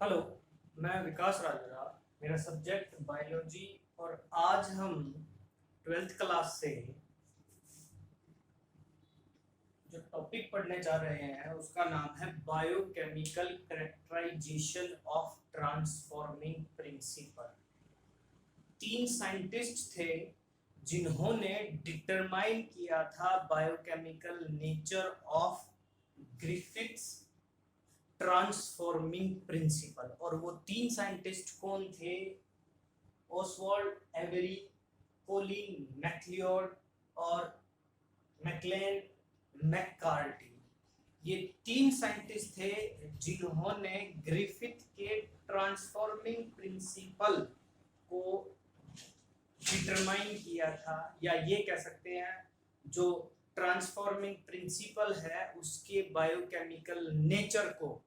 Hello, मैं विकास राजरा। मेरा subject biology और आज हम 12th क्लास से जो टॉपिक पढ़ने जा रहे हैं उसका नाम है biochemical characterization of transforming principle. 3 scientist थे जिन्होंने डिटरमाइन किया था biochemical nature of Griffith's transforming principle. और वो 3 साइंटिस्ट कौन थे? ओसवाल्ड एवरी, कोलिन मैक्लियोड और मैक्लेन मैककार्टी। ये 3 साइंटिस्ट थे जिन्होंने ग्रिफिथ के ट्रांसफॉर्मिंग प्रिंसिपल को डिटरमाइन किया था, या ये कह सकते हैं जो ट्रांसफॉर्मिंग प्रिंसिपल है उसके बायोकेमिकल नेचर को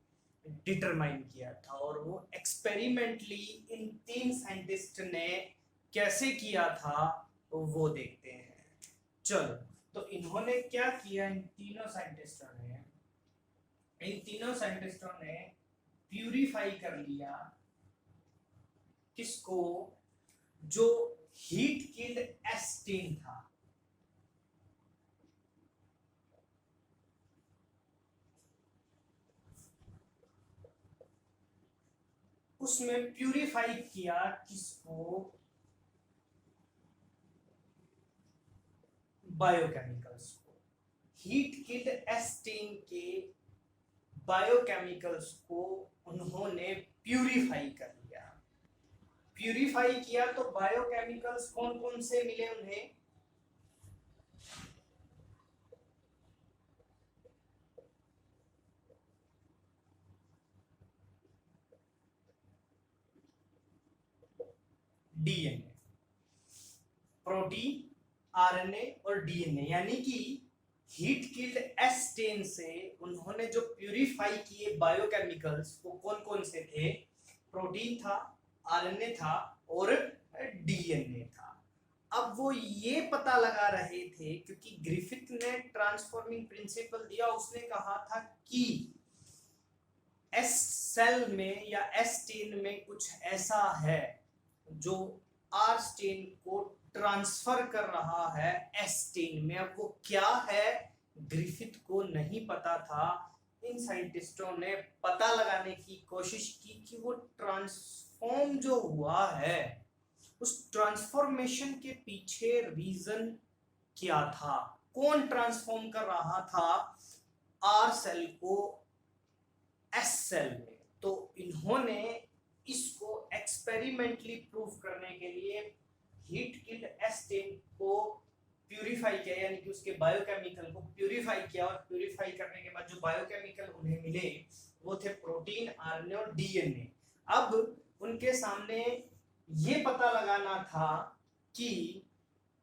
डिटरमाइन किया था। और वो एक्सपेरिमेंटली इन 3 साइंटिस्ट ने कैसे किया था तो वो देखते हैं। चलो, तो इन्होंने क्या किया? इन तीनों साइंटिस्टों ने प्यूरिफाई कर लिया किसको? जो हीट किल्ड एस्टीन था। उसमें प्यूरिफाई किया किसको? बायोकेमिकल्स को। हीट किल्ड एस्टीन के बायोकेमिकल्स को उन्होंने प्यूरिफाई कर लिया। प्यूरिफाई किया तो बायोकेमिकल्स कौन कौन से मिले उन्हें? डीएनए, प्रोटीन, आरएनए और डीएनए। यानी कि हीट किल्ड एस्टेन से उन्होंने जो प्यूरिफाई किए बायोकेमिकल्स वो कौन कौन से थे? प्रोटीन था, आरएनए था और डीएनए था। अब वो ये पता लगा रहे थे क्योंकि ग्रिफिथ ने ट्रांसफॉर्मिंग प्रिंसिपल दिया। उसने कहा था कि एस सेल में या एस स्टेन में कुछ ऐसा है जो आर स्टेन को ट्रांसफर कर रहा है एस स्टेन में। अब वो क्या है ग्रिफिथ को नहीं पता था। इन साइंटिस्टों ने पता लगाने की कोशिश की कि वो ट्रांसफॉर्म जो हुआ है उस ट्रांसफॉर्मेशन के पीछे रीजन क्या था, कौन ट्रांसफॉर्म कर रहा था आर सेल को एस सेल में। तो इन्होंने इसको एक्सपेरिमेंटली प्रूव करने के लिए हीट किल्ड एस्टेन को प्यूरिफाई किया, यानी कि उसके बायोकेमिकल को प्यूरिफाई किया। और प्यूरिफाई करने के बाद जो बायोकेमिकल उन्हें मिले वो थे प्रोटीन, आरएनए और डीएनए। अब उनके सामने ये पता लगाना था कि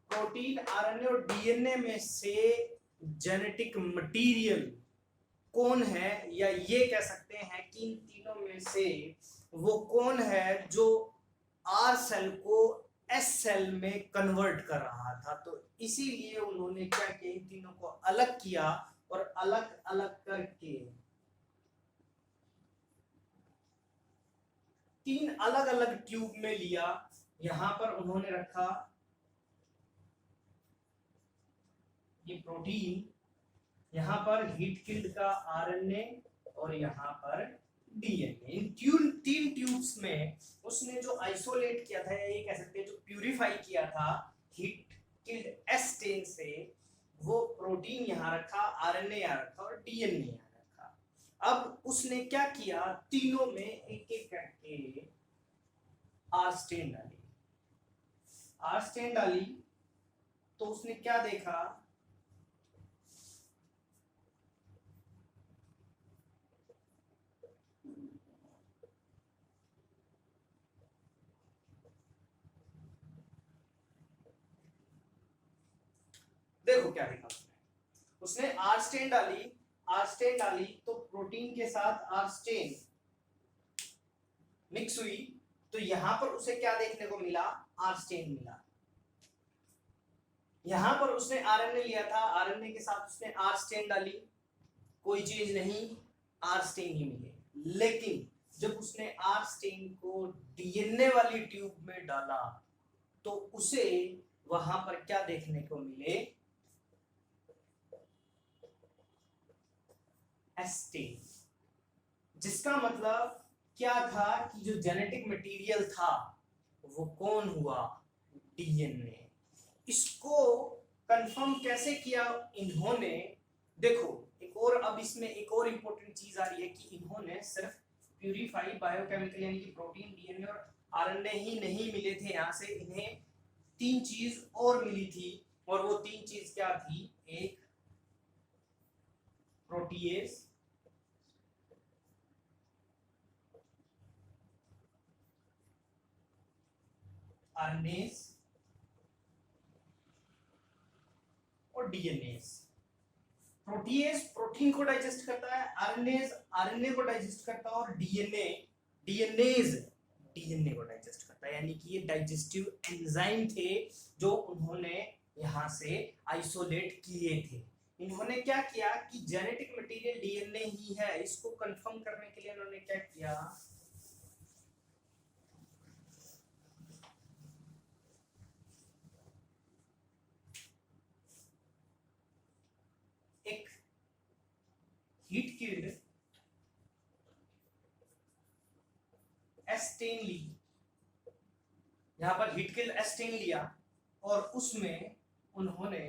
प्रोटीन, आरएनए और डीएनए में से जेनेटिक मटेरियल कौन है, या ये कह सकते हैं कि इन तीनों में से वो कौन है जो आर सेल को एस सेल में कन्वर्ट कर रहा था। तो इसीलिए उन्होंने क्या किया, इन तीनों को अलग किया और अलग अलग करके 3 अलग अलग ट्यूब में लिया। यहां पर उन्होंने रखा ये प्रोटीन, यहां पर हीट किल्ड का आरएनए और यहां पर डीएनए। इन 3 ट्यूब्स में उसने जो आइसोलेट किया था, या ये कह सकते हैं जो प्यूरिफाई किया था हीट किल्ड एस्टेन से, वो प्रोटीन यहां रखा, आरएनए यहां रखा और डीएनए यहां रखा। अब उसने क्या किया, तीनों में एक एक करके आर स्टेन डाली। आर स्टेन डाली तो उसने क्या देखा, देखो क्या देखा उसने आर स्टेन डाली। आर स्टेन डाली तो प्रोटीन के साथ आर स्टेन मिक्स हुई, तो यहां पर उसे क्या देखने को मिला? आर स्टेन मिला। यहां पर उसने आरएनए लिया था, आरएनए के साथ उसने आर स्टेन डाली, कोई चीज नहीं, आर स्टेन ही मिले। लेकिन जब उसने आर स्टेन को डीएनए वाली ट्यूब में डाला तो उसे वहां पर क्या देखने को मिले, एस्टेन, जिसका मतलब क्या था कि जो जेनेटिक मटेरियल था वो कौन हुआ, डीएनए। इसको कंफर्म कैसे किया इन्होंने, देखो एक और, अब इसमें एक और इंपॉर्टेंट चीज आ रही है कि इन्होंने सिर्फ प्यूरिफाई बायोकेमिकल यानी कि प्रोटीन, डीएनए और आरएनए ही नहीं मिले थे, यहां से इन्हें 3 चीज और मिली थी, और वो 3 चीज क्या थी, एक प्रोटीएज, आरएनएज और डीएनएज। प्रोटीएज प्रोटीन को डाइजेस्ट करता है, आरएनएज आरएनए को डाइजेस्ट करता है, और डीएनएज डीएनए को डाइजेस्ट करता है। यानी कि ये डाइजेस्टिव एंजाइम थे जो उन्होंने यहां से आइसोलेट किए थे। इन्होंने क्या किया कि जेनेटिक मटेरियल डीएनए ही है, इसको कंफर्म करने के लिए उन्होंने क्या किया, एक हीट किल्ड एस्टेन ली, यहां पर हीट किल्ड एस्टेन लिया और उसमें उन्होंने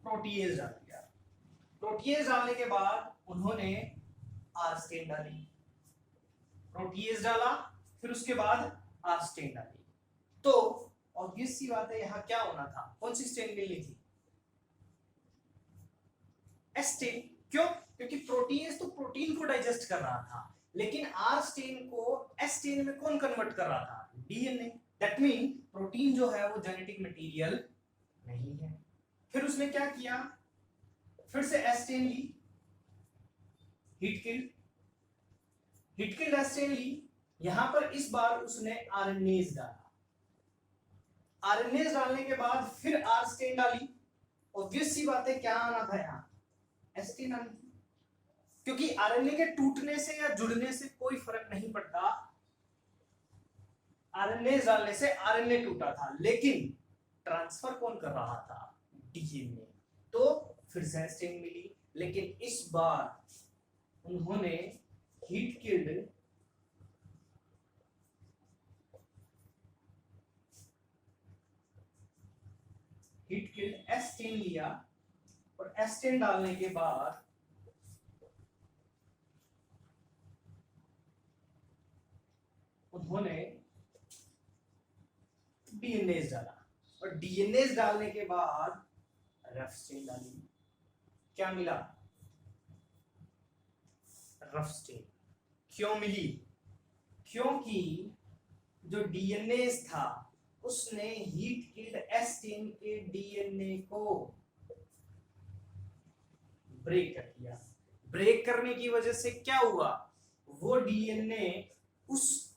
प्रोटीएज डाल दिया। प्रोटीएज डालने के बाद उन्होंने आर स्टेन डाली, प्रोटीएज डाला, फिर उसके बाद आर स्टेन डाली। तो ऑब्वियस सी बात है यहां क्या होना था, कौन सी स्टेन मिलनी थी, एस्टेन। क्यों, क्योंकि प्रोटीएज तो प्रोटीन को डाइजेस्ट कर रहा था, लेकिन आर स्टेन को एस्टेन में कौन कन्वर्ट कर रहा था, डीएनए। दैट मीन प्रोटीन जो है वो जेनेटिक मटेरियल नहीं है। फिर उसने क्या किया, फिर से एस्टेन ली, हीट किल्ड एस्टेन ली, यहां पर इस बार उसने आरएनएज डाला, आरएनएज डालने के बाद फिर आर स्टेन डाली। ऑब्वियस सी बात है क्या आना था यहां, एस्टेन आनी थी, क्योंकि आरएनए के टूटने से या जुड़ने से कोई फर्क नहीं पड़ता, आरएनए डालने से आरएनए टूटा था, लेकिन ट्रांसफर कौन कर रहा था, डीएनए। तो फिर से एस्टेन मिली, लेकिन इस बार उन्होंने हीट किल्ड एस्टेन लिया, और एस्टेन डालने के बाद उन्होंने डीएनए डाला, और डीएनए डालने के बाद रफ स्टेन डाली। क्या मिला, रफ स्टेन। क्यों मिली, क्योंकि जो डीएनए था उसने हीट किल्ड एस्टेन के डीएनए को ब्रेक कर दिया। ब्रेक करने की वजह से क्या हुआ, वो डीएनए उस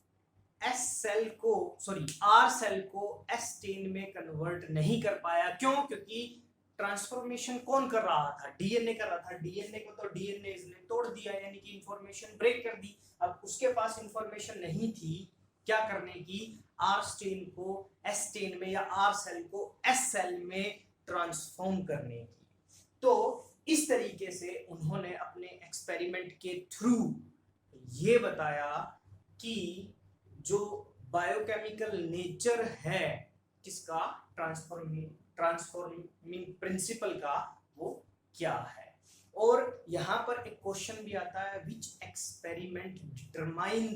एस सेल को, सॉरी आर सेल को एस्टेन में कन्वर्ट नहीं कर पाया। क्यों, क्योंकि ट्रांसफॉर्मेशन कौन कर रहा था, डीएनए कर रहा था, डीएनए को तो डीएनए ने तोड़ दिया, यानी कि इंफॉर्मेशन ब्रेक कर दी। अब उसके पास इंफॉर्मेशन नहीं थी क्या करने की, आर स्टेन को एस्टेन में या आर सेल को एस सेल में ट्रांसफॉर्म करने की। तो इस तरीके से उन्होंने अपने एक्सपेरिमेंट के थ्रू ये बताया कि जो बायोकेमिकल नेचर है किसका, ट्रांसफॉर्मिंग प्रिंसिपल का, वो क्या है। और यहां पर एक क्वेश्चन भी आता है, which experiment determine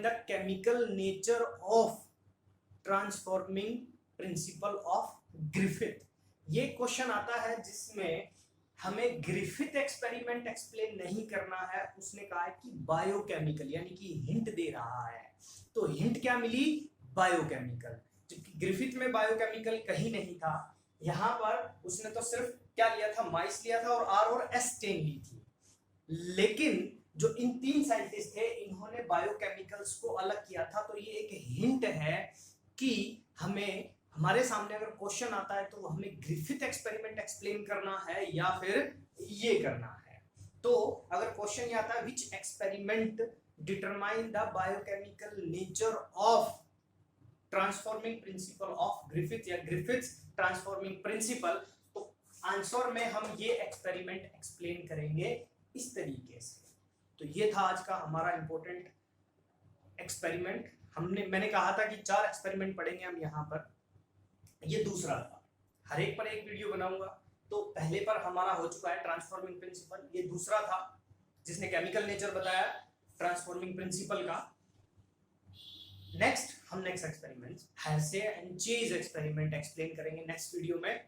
the chemical nature of transforming principle of Griffith. ये क्वेश्चन आता है जिसमें हमें ग्रिफिथ एक्सपेरिमेंट एक्सप्लेन नहीं करना है, उसने कहा है कि बायोकेमिकल, यानी कि हिंट दे रहा है। तो हिंट क्या मिली, बायोकेमिकल, जबकि ग्रिफिथ में बायोकेमिकल कहीं नहीं था। यहां पर उसने तो सिर्फ क्या लिया था, माइस लिया था और आर और एस स्टेन ली थी, लेकिन जो इन 3 साइंटिस्ट थे इन्होंने बायोकेमिकल्स को अलग किया था। तो ये एक हिंट है कि हमें हमारे सामने अगर क्वेश्चन आता है तो हमें ग्रिफिथ एक्सपेरिमेंट एक्सप्लेन करना है या फिर ये करना है। तो अगर क्वेश्चन ये आता है which experiment determine the biochemical nature of transforming principle of Griffith या ग्रिफिथ्स ट्रांसफॉर्मिंग प्रिंसिपल, तो आंसर में हम ये एक्सपेरिमेंट एक्सप्लेन करेंगे इस तरीके से। तो ये था आज का हमारा इंपॉर्टेंट एक्सपेरिमेंट। मैंने कहा था कि 4 एक्सपेरिमेंट पढ़ेंगे हम यहाँ पर, ये दूसरा था। हर एक पर एक वीडियो बनाऊंगा। तो पहले पर हमारा हो चुका है ट्रांसफॉर्मिंग प्रिंसिपल, ये दूसरा था जिसने केमिकल नेचर बताया ट्रांसफॉर्मिंग प्रिंसिपल का। Next experiment Hershey and Chase experiment explain करेंगे नेक्स्ट वीडियो में।